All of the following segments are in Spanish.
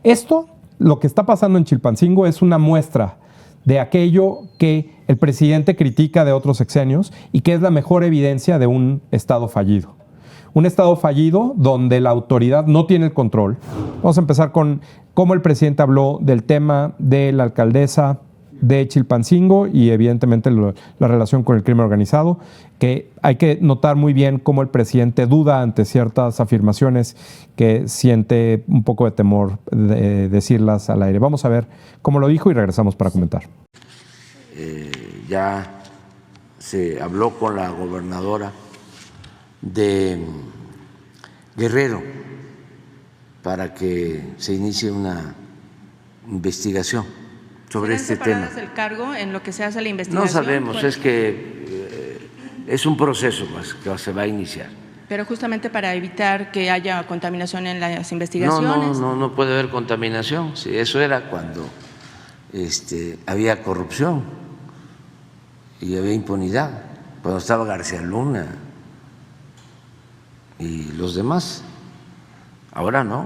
Esto, lo que está pasando en Chilpancingo, es una muestra de aquello que el presidente critica de otros sexenios y que es la mejor evidencia de un Estado fallido. Un Estado fallido donde la autoridad no tiene el control. Vamos a empezar con cómo el presidente habló del tema de la alcaldesa de Chilpancingo y evidentemente la relación con el crimen organizado, que hay que notar muy bien cómo el presidente duda ante ciertas afirmaciones que siente un poco de temor de decirlas al aire. Vamos a ver cómo lo dijo y regresamos para comentar. Ya se habló con la gobernadora de Guerrero para que se inicie una investigación sobre este tema. ¿El cargo en lo que se hace la investigación? No sabemos, es que es un proceso más que se va a iniciar. Pero justamente para evitar que haya contaminación en las investigaciones. No puede haber contaminación. Sí, eso era cuando había corrupción y había impunidad, cuando estaba García Luna y los demás. Ahora no.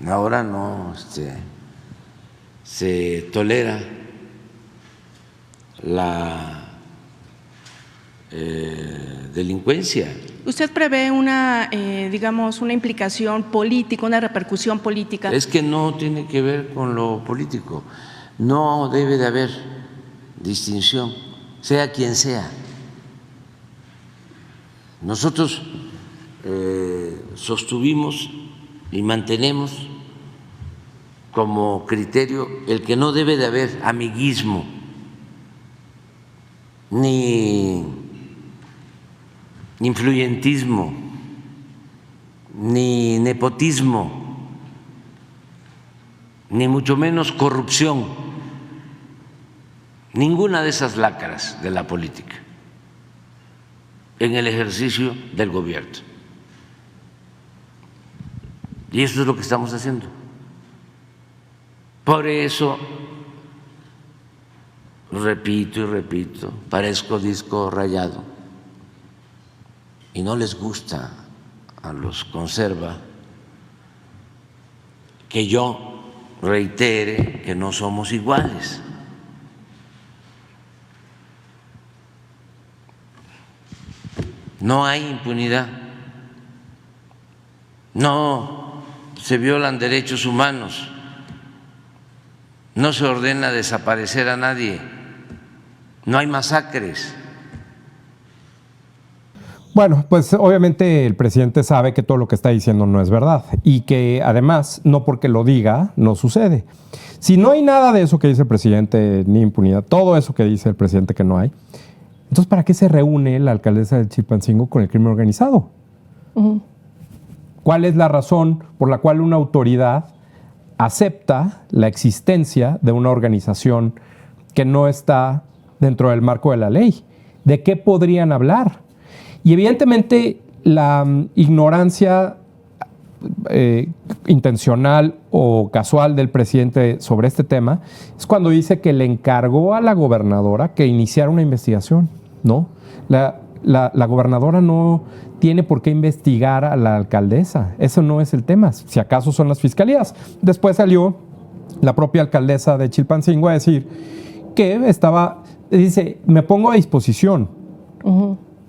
Ahora no se tolera la delincuencia. ¿Usted prevé una, digamos, una implicación política, una repercusión política? Es que no tiene que ver con lo político. No debe de haber distinción, sea quien sea. Nosotros sostuvimos y mantenemos como criterio el que no debe de haber amiguismo ni influyentismo ni nepotismo ni mucho menos corrupción, ninguna de esas lacras de la política en el ejercicio del gobierno. Y eso es lo que estamos haciendo. Por eso, repito y repito, parezco disco rayado y no les gusta a los conserva que yo reitere que no somos iguales. No hay impunidad, no se violan derechos humanos, no se ordena desaparecer a nadie, no hay masacres. Bueno, pues obviamente el presidente sabe que todo lo que está diciendo no es verdad y que además, no porque lo diga, no sucede. Si no hay nada de eso que dice el presidente, ni impunidad, todo eso que dice el presidente que no hay, entonces ¿para qué se reúne la alcaldesa de Chilpancingo con el crimen organizado? ¿Cuál es la razón por la cual una autoridad acepta la existencia de una organización que no está dentro del marco de la ley? ¿De qué podrían hablar? Y evidentemente la ignorancia intencional o casual del presidente sobre este tema es cuando dice que le encargó a la gobernadora que iniciara una investigación, ¿no? La gobernadora no tiene por qué investigar a la alcaldesa. Eso no es el tema. Si acaso son las fiscalías. Después salió la propia alcaldesa de Chilpancingo a decir que dice, me pongo a disposición.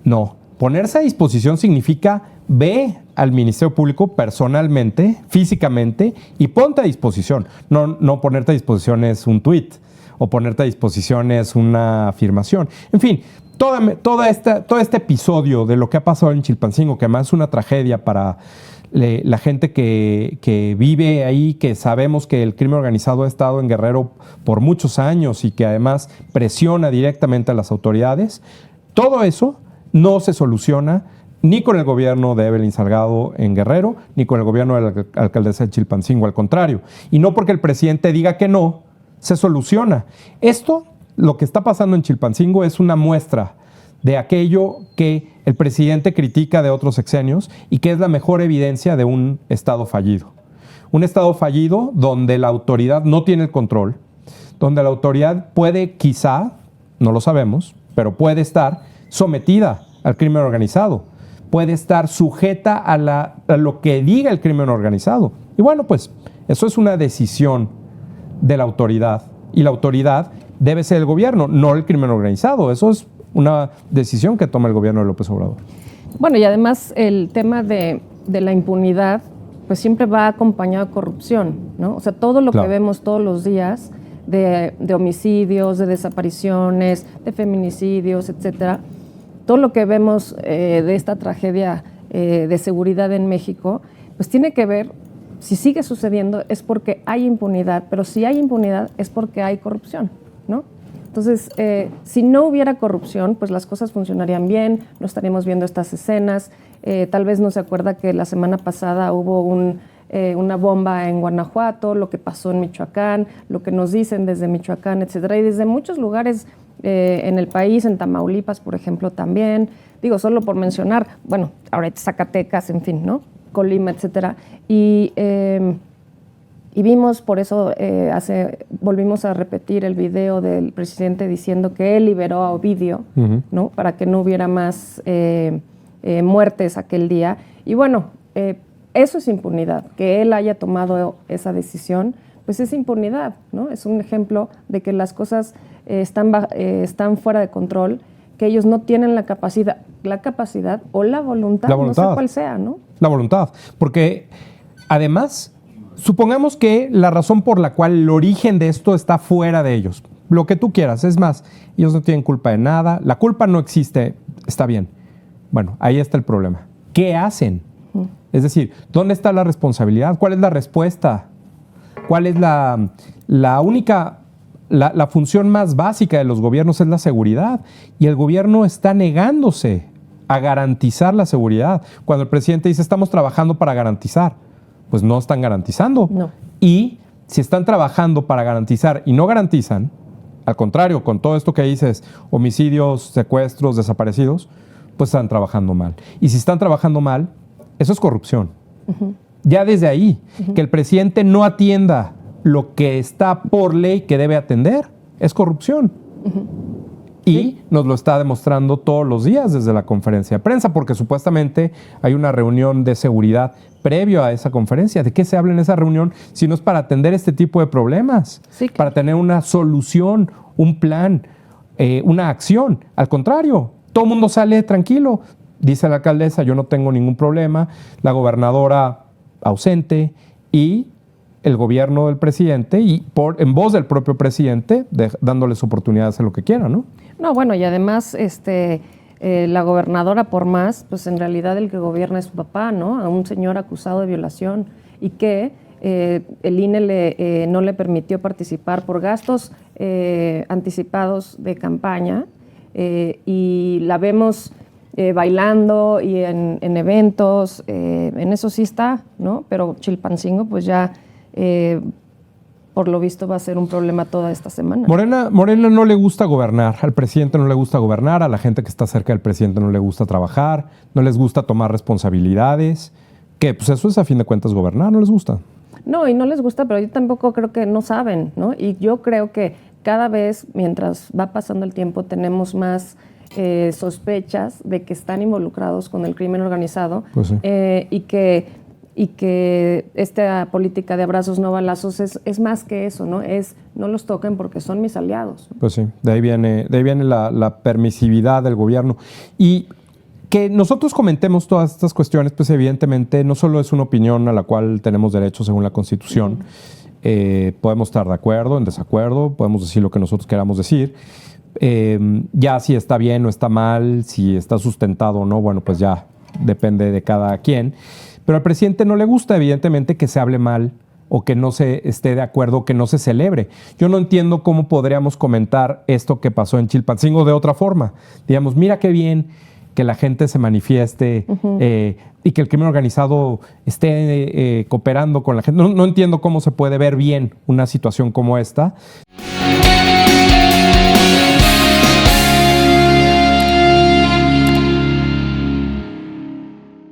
No, ponerse a disposición significa ve al Ministerio Público personalmente, físicamente, y ponte a disposición. No ponerte a disposición es un tuit o ponerte a disposición es una afirmación. En fin, todo este episodio de lo que ha pasado en Chilpancingo, que además es una tragedia para la gente que vive ahí, que sabemos que el crimen organizado ha estado en Guerrero por muchos años y que además presiona directamente a las autoridades, todo eso no se soluciona ni con el gobierno de Evelyn Salgado en Guerrero, ni con el gobierno de la alcaldesa de Chilpancingo, al contrario. Y no porque el presidente diga que no, se soluciona. Esto, lo que está pasando en Chilpancingo, es una muestra de aquello que el presidente critica de otros sexenios y que es la mejor evidencia de un Estado fallido. Un Estado fallido donde la autoridad no tiene el control, donde la autoridad puede, quizá, no lo sabemos, pero puede estar sometida al crimen organizado, puede estar sujeta a lo que diga el crimen organizado. Y bueno, pues eso es una decisión de la autoridad. Y la autoridad debe ser el gobierno, no el crimen organizado. Eso es una decisión que toma el gobierno de López Obrador. Bueno, y además el tema de la impunidad, pues siempre va acompañado de corrupción, ¿no? O sea, todo lo que vemos todos los días de homicidios, de desapariciones, de feminicidios, etcétera, todo lo que vemos de esta tragedia de seguridad en México, pues tiene que ver, si sigue sucediendo, es porque hay impunidad, pero si hay impunidad es porque hay corrupción, ¿no? Entonces, si no hubiera corrupción, pues las cosas funcionarían bien, no estaríamos viendo estas escenas. Tal vez no se acuerda que la semana pasada hubo una bomba en Guanajuato, lo que pasó en Michoacán, lo que nos dicen desde Michoacán, etcétera, y desde muchos lugares en el país, en Tamaulipas, por ejemplo, también. Digo, solo por mencionar, bueno, ahorita Zacatecas, en fin, ¿no? Colima, etcétera. Y vimos, por eso volvimos a repetir el video del presidente diciendo que él liberó a Ovidio, ¿no? Para que no hubiera más muertes aquel día. Y bueno, eso es impunidad. Que él haya tomado esa decisión, pues es impunidad, ¿no? Es un ejemplo de que las cosas están fuera de control, que ellos no tienen la capacidad o la voluntad, no sé cuál sea, ¿no? La voluntad, porque además, supongamos que la razón por la cual el origen de esto está fuera de ellos, lo que tú quieras, es más, ellos no tienen culpa de nada, la culpa no existe, está bien. Bueno, ahí está el problema. ¿Qué hacen? Es decir, ¿dónde está la responsabilidad? ¿Cuál es la respuesta? ¿Cuál es la única... La función más básica de los gobiernos es la seguridad, y el gobierno está negándose a garantizar la seguridad. Cuando el presidente dice estamos trabajando para garantizar, pues no están garantizando. No. Y si están trabajando para garantizar y no garantizan, al contrario, con todo esto que dices, homicidios, secuestros, desaparecidos, pues están trabajando mal. Y si están trabajando mal, eso es corrupción. Ya desde ahí, que el presidente no atienda lo que está por ley que debe atender, es corrupción. Y nos lo está demostrando todos los días desde la conferencia de prensa, porque supuestamente hay una reunión de seguridad previo a esa conferencia. ¿De qué se habla en esa reunión si no es para atender este tipo de problemas? Sí. Para tener una solución, un plan, una acción. Al contrario, todo el mundo sale tranquilo. Dice la alcaldesa, yo no tengo ningún problema. La gobernadora ausente y el gobierno del presidente y en voz del propio presidente dándoles oportunidad de hacer lo que quieran, ¿no? No, bueno, y además la gobernadora, por más, pues en realidad el que gobierna es su papá, ¿no? A un señor acusado de violación y que el INE no le permitió participar por gastos anticipados de campaña y la vemos bailando y en eventos, en eso sí está, ¿no? Pero Chilpancingo pues ya por lo visto va a ser un problema toda esta semana. Morena no le gusta gobernar, al presidente no le gusta gobernar, a la gente que está cerca del presidente no le gusta trabajar, no les gusta tomar responsabilidades, que pues eso es a fin de cuentas gobernar, no les gusta. No, y no les gusta, pero yo tampoco creo que no saben, ¿no? Y yo creo que cada vez, mientras va pasando el tiempo, tenemos más sospechas de que están involucrados con el crimen organizado, pues sí. y que esta política de abrazos no balazos es más que eso, ¿no? No los toquen porque son mis aliados. Pues sí, de ahí viene la permisividad del gobierno. Y que nosotros comentemos todas estas cuestiones, pues evidentemente no solo es una opinión a la cual tenemos derecho según la Constitución. Podemos estar de acuerdo, en desacuerdo, podemos decir lo que nosotros queramos decir. Ya si está bien o está mal, si está sustentado o no, bueno, pues ya depende de cada quien. Pero al presidente no le gusta, evidentemente, que se hable mal o que no se esté de acuerdo, que no se celebre. Yo no entiendo cómo podríamos comentar esto que pasó en Chilpancingo de otra forma. Digamos, mira qué bien que la gente se manifieste y que el crimen organizado esté cooperando con la gente. No entiendo cómo se puede ver bien una situación como esta.